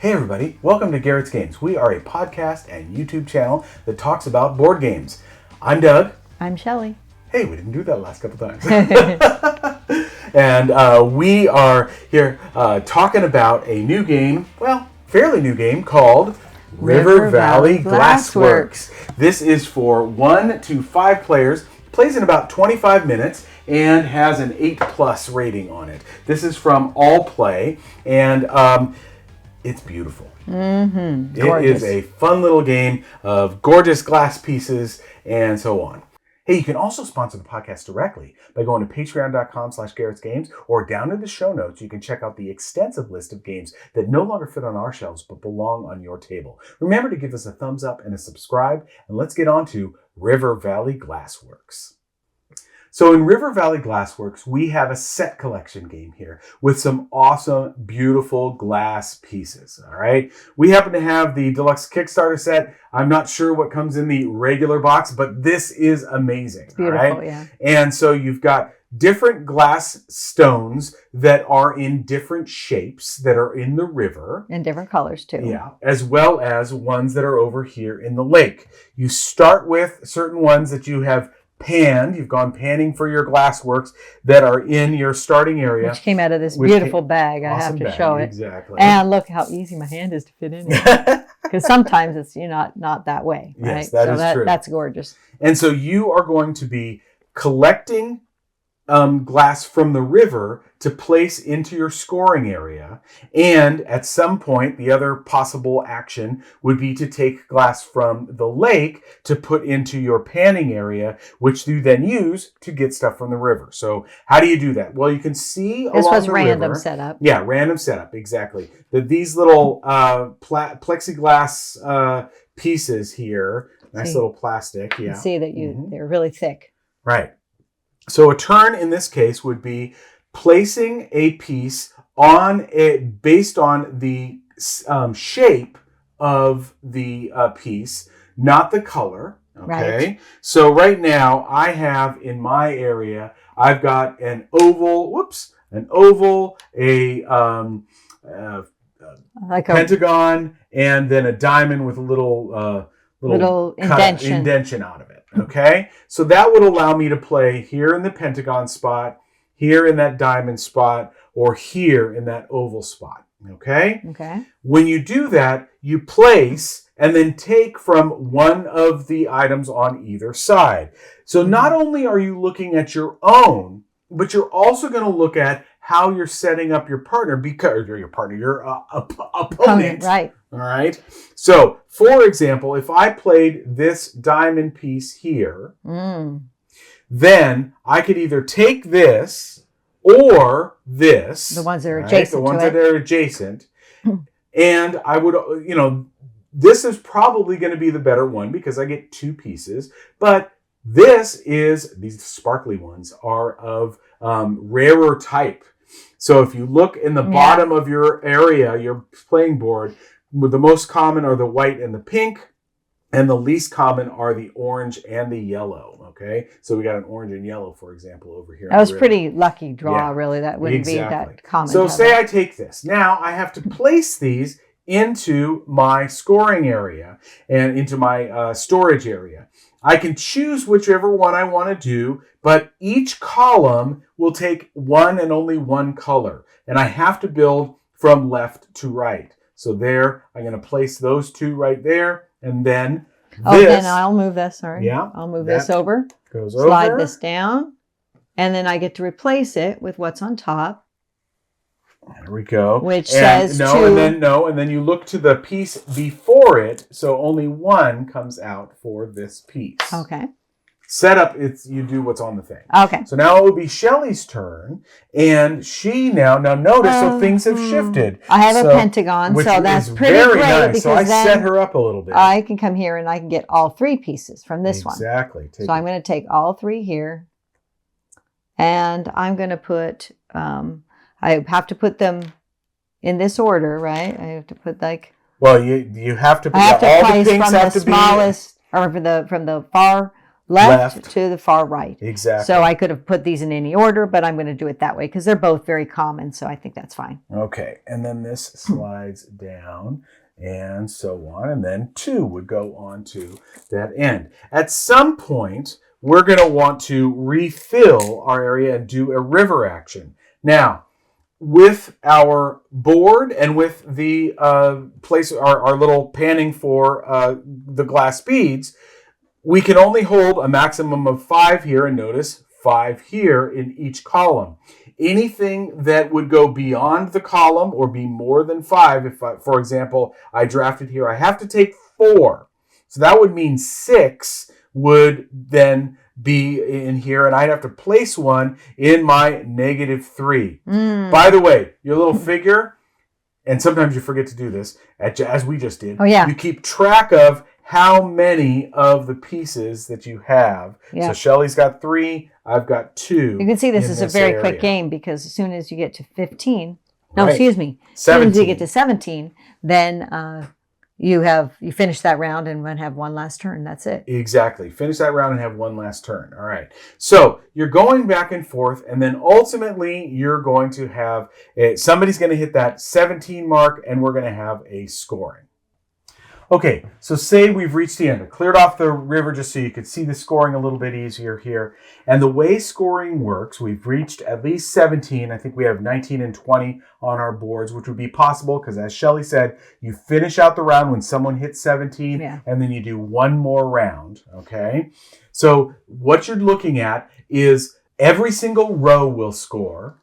Hey everybody, welcome to Garrett's Games. We are a podcast and YouTube channel that talks about board games. I'm Doug. I'm Shelley. Hey, we didn't do that last couple times. And we are here talking about a new game, well, fairly new game called River Valley Glassworks. This is for 1 to 5 players, plays in about 25 minutes, and has an 8+ rating on it. This is from AllPlay, and it's beautiful. Mm-hmm. It is a fun little game of gorgeous glass pieces and so on. Hey, you can also sponsor the podcast directly by going to patreon.com/GarrettsGames, or down in the show notes, you can check out the extensive list of games that no longer fit on our shelves but belong on your table. Remember to give us a thumbs up and a subscribe, and let's get on to River Valley Glassworks. So in River Valley Glassworks, we have a set collection game here with some awesome, beautiful glass pieces, all right? We happen to have the deluxe Kickstarter set. I'm not sure what comes in the regular box, but this is amazing, it's beautiful, all right? Yeah. And so you've got different glass stones that are in different shapes that are in the river. And different colors, too. Yeah, as well as ones that are over here in the lake. You start with certain ones that you have panned. You've gone panning for your glassworks that are in your starting area. Which came out of this beautiful bag. I have to show it. Exactly. And look how easy my hand is to fit in it. Because sometimes it's not that way. Right? Yes, that is true. That's gorgeous. And so you are going to be collecting glass from the river to place into your scoring area. And at some point, the other possible action would be to take glass from the lake to put into your panning area, which you then use to get stuff from the river. So how do you do that? Well, you can see this along was the random river, setup. Yeah, random setup, exactly. These little plexiglass pieces here, nice little plastic. Yeah, You see that they're really thick. Right. So a turn in this case would be placing a piece on it based on the shape of the piece, not the color. Okay. Right. So right now I have in my area, I've got an oval, Like pentagon, and then a diamond with a little indention out of it. Okay, so that would allow me to play here in the pentagon spot, here in that diamond spot, or here in that oval spot. Okay? Okay. When you do that, you place and then take from one of the items on either side. So not only are you looking at your own, but you're also going to look at how you're setting up your partner, your opponent. Right. All right. So, for example, if I played this diamond piece here, then I could either take this or this. The ones that are adjacent. The ones that are adjacent. And I would, this is probably going to be the better one because I get 2 pieces. But these sparkly ones are of rarer type. So if you look in the bottom of your area, your playing board, the most common are the white and the pink, and the least common are the orange and the yellow. Okay, so we got an orange and yellow, for example, over here. That was pretty lucky draw, really. That wouldn't be that common. So say I take this. Now I have to place these into my scoring area and into my storage area. I can choose whichever one I want to do, but each column will take one and only one color. And I have to build from left to right. So there, I'm going to place those 2 right there. And then then I'll move this, sorry. Yeah. I'll move this over. Goes slide over. this down. And then I get to replace it with what's on top. There we go. Which says and then you look to the piece before it, so only one comes out for this piece. Okay. Setup, you do what's on the thing. Okay. So now it would be Shelley's turn, and she now notice, so things have shifted. I have a pentagon, so that's pretty very great nice. because so I then set her up a little bit. I can come here and I can get all 3 pieces from this one. Exactly. So I'm going to take all 3 here, and I'm going to put. I have to put them in this order, right? I have to put Well, you have to. I have to all place the pinks from have the to smallest, or from the far left to the far right. Exactly. So I could have put these in any order, but I'm going to do it that way because they're both very common. So I think that's fine. Okay. And then this slides down and so on. And then 2 would go on to that end. At some point, we're going to want to refill our area and do a river action. Now, with our board and with the place, our little panning for the glass beads, we can only hold a maximum of 5 here, and notice 5 here in each column. Anything that would go beyond the column or be more than 5, if, for example, I drafted here, I have to take 4. So that would mean 6 would then be in here, and I'd have to place one in my -3. By the way, your little figure, and sometimes you forget to do this, as we just did. Oh, yeah. You keep track of how many of the pieces that you have. Yeah. So Shelley's got 3, I've got 2. You can see this is a very quick game because as soon as you get to 15, no, excuse me, as soon as you get to 17, then you finish that round and have one last turn. That's it. Exactly. Finish that round and have one last turn. All right. So you're going back and forth, and then ultimately you're going to have somebody's going to hit that 17 mark, and we're going to have a scoring. Okay, so say we've reached the end. I cleared off the river just so you could see the scoring a little bit easier here. And the way scoring works, we've reached at least 17. I think we have 19 and 20 on our boards, which would be possible because, as Shelley said, you finish out the round when someone hits 17, and then you do one more round, okay? So what you're looking at is every single row will score,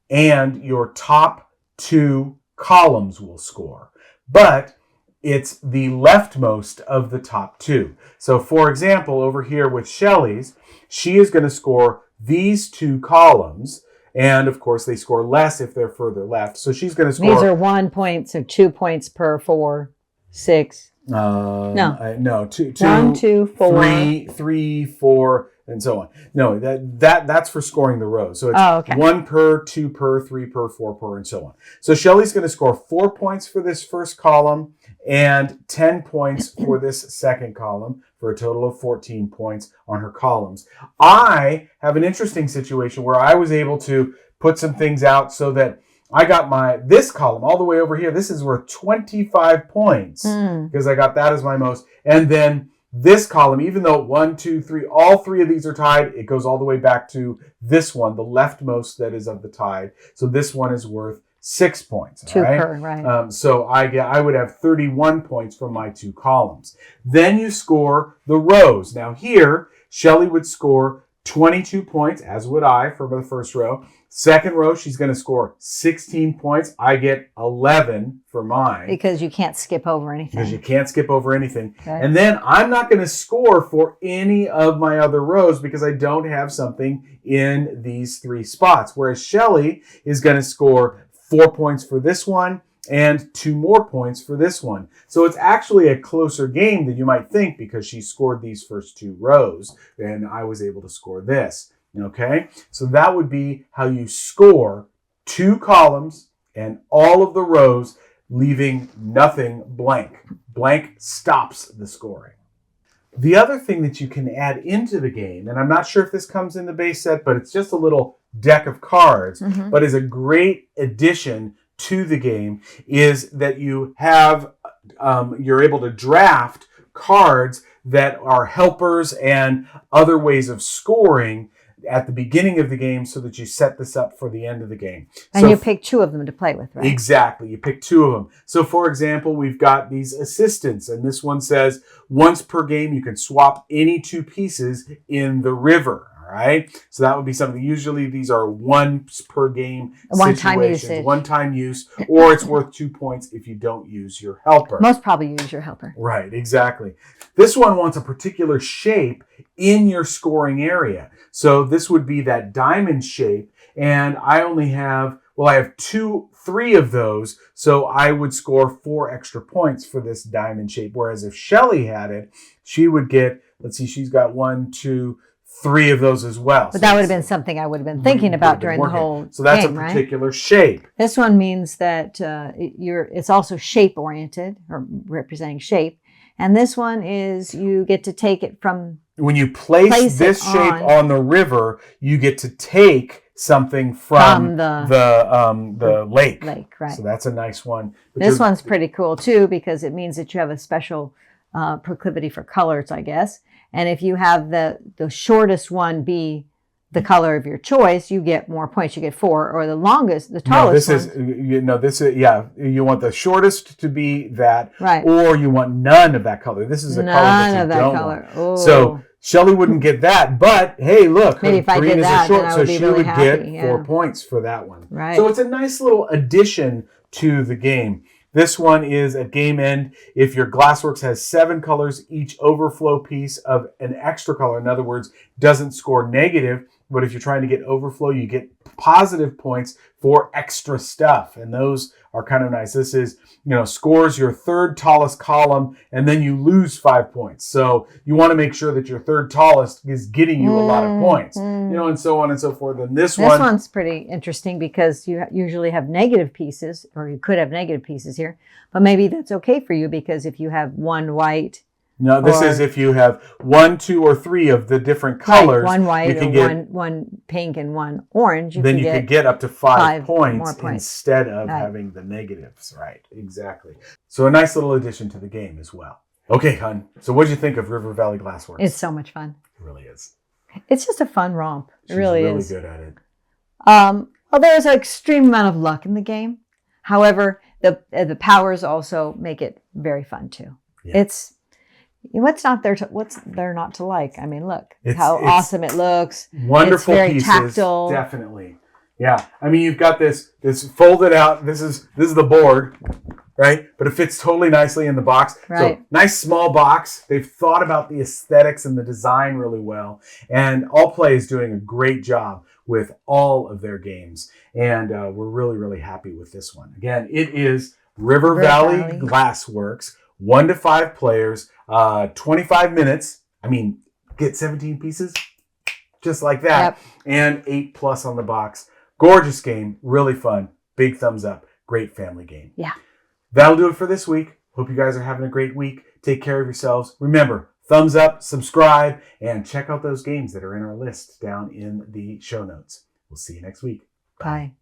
and your top 2 columns will score. But it's the leftmost of the top 2. So, for example, over here with Shelley's, she is going to score these 2 columns, and of course they score less if they're further left. So she's going to score. These are 1 point, so 2 points per 4, 6. No, 2, 1, 2, 4, 3, 4, and so on. No, that's for scoring the rows. So it's 1 per, 2 per, 3 per, 4 per, and so on. So Shelley's going to score 4 points for this first column and 10 points for this second column, for a total of 14 points on her columns. I have an interesting situation where I was able to put some things out so that I got this column all the way over here. This is worth 25 points because I got that as my most. And then this column, even though 1, 2, 3, all 3 of these are tied, it goes all the way back to this one, the leftmost that is of the tide. So this one is worth 6 points. 2 per, right. So I would have 31 points from my 2 columns. Then you score the rows. Now here, Shelley would score 22 points, as would I for the first row. Second row, she's going to score 16 points. I get 11 for mine. Because you can't skip over anything. Because you can't skip over anything. Okay. And then I'm not going to score for any of my other rows because I don't have something in these 3 spots. Whereas Shelley is going to score 4 points for this one and 2 more points for this one. So it's actually a closer game than you might think because she scored these first 2 rows and I was able to score this. Okay, so that would be how you score 2 columns and all of the rows, leaving nothing blank. Blank stops the scoring. The other thing that you can add into the game, and I'm not sure if this comes in the base set, but it's just a little deck of cards, but is a great addition to the game, is that you have, you're able to draft cards that are helpers and other ways of scoring at the beginning of the game so that you set this up for the end of the game. And so you pick 2 of them to play with, right? Exactly. You pick 2 of them. So, for example, we've got these assistants, and this one says once per game you can swap any 2 pieces in the river. All right. So that would be something. Usually these are once per game situations, one-time use, or it's worth 2 points if you don't use your helper. Most probably use your helper. Right. Exactly. This one wants a particular shape in your scoring area. So this would be that diamond shape, and I only have, I have 3 of those, so I would score 4 extra points for this diamond shape. Whereas if Shelley had it, she would get, let's see, she's got 1, 2, 3 of those as well. But that would have been something I would have been thinking about during the whole So that's game, a particular shape. This one means that it's also shape-oriented, or representing shape. And this one is you get to take it from when you place this shape on the river, you get to take something from the lake. Right. So that's a nice one. But this one's pretty cool too, because it means that you have a special proclivity for colors, I guess. And if you have the shortest one be the color of your choice, you get more points. You get 4, or the tallest. You want the shortest to be that, right? Or you want none of that color. This is a color that you don't want. Oh. So Shelley wouldn't get that, but hey, look, maybe if I did that, then I would be really happy. So she would get 4 points for that one. Right. So it's a nice little addition to the game. This one is at game end. If your Glassworks has 7 colors, each overflow piece of an extra color, in other words, doesn't score negative. But if you're trying to get overflow, you get positive points for extra stuff. And those are kind of nice. This is, scores your third tallest column, and then you lose 5 points. So you want to make sure that your third tallest is getting you a lot of points, and so on and so forth. And this one's pretty interesting because you usually have negative pieces, or you could have negative pieces here. But maybe that's okay for you, because if you have one white... No, this is if you have 1, 2, or 3 of the different colors. Right, one white, or one pink, and one orange. You could get up to 5 points instead of having the negatives. Right, exactly. So a nice little addition to the game as well. Okay, hon. So what did you think of River Valley Glassworks? It's so much fun. It really is. It's just a fun romp. It really is. She's really good at it. Well, there's an extreme amount of luck in the game. However, the powers also make it very fun too. Yeah. What's there not to like? I mean, look how awesome it looks. Wonderful it's very pieces, tactile. Definitely. Yeah. I mean, you've got this folded out. This is the board, right? But it fits totally nicely in the box. Right. So nice small box. They've thought about the aesthetics and the design really well. And AllPlay is doing a great job with all of their games. And we're really, really happy with this one. Again, it is River Valley Glassworks, 1 to 5 players. 25 minutes. I mean, get 17 pieces just like that. Yep. And 8+ on the box. Gorgeous game. Really fun. Big thumbs up. Great family game. Yeah. That'll do it for this week. Hope you guys are having a great week. Take care of yourselves. Remember, thumbs up, subscribe, and check out those games that are in our list down in the show notes. We'll see you next week. Bye.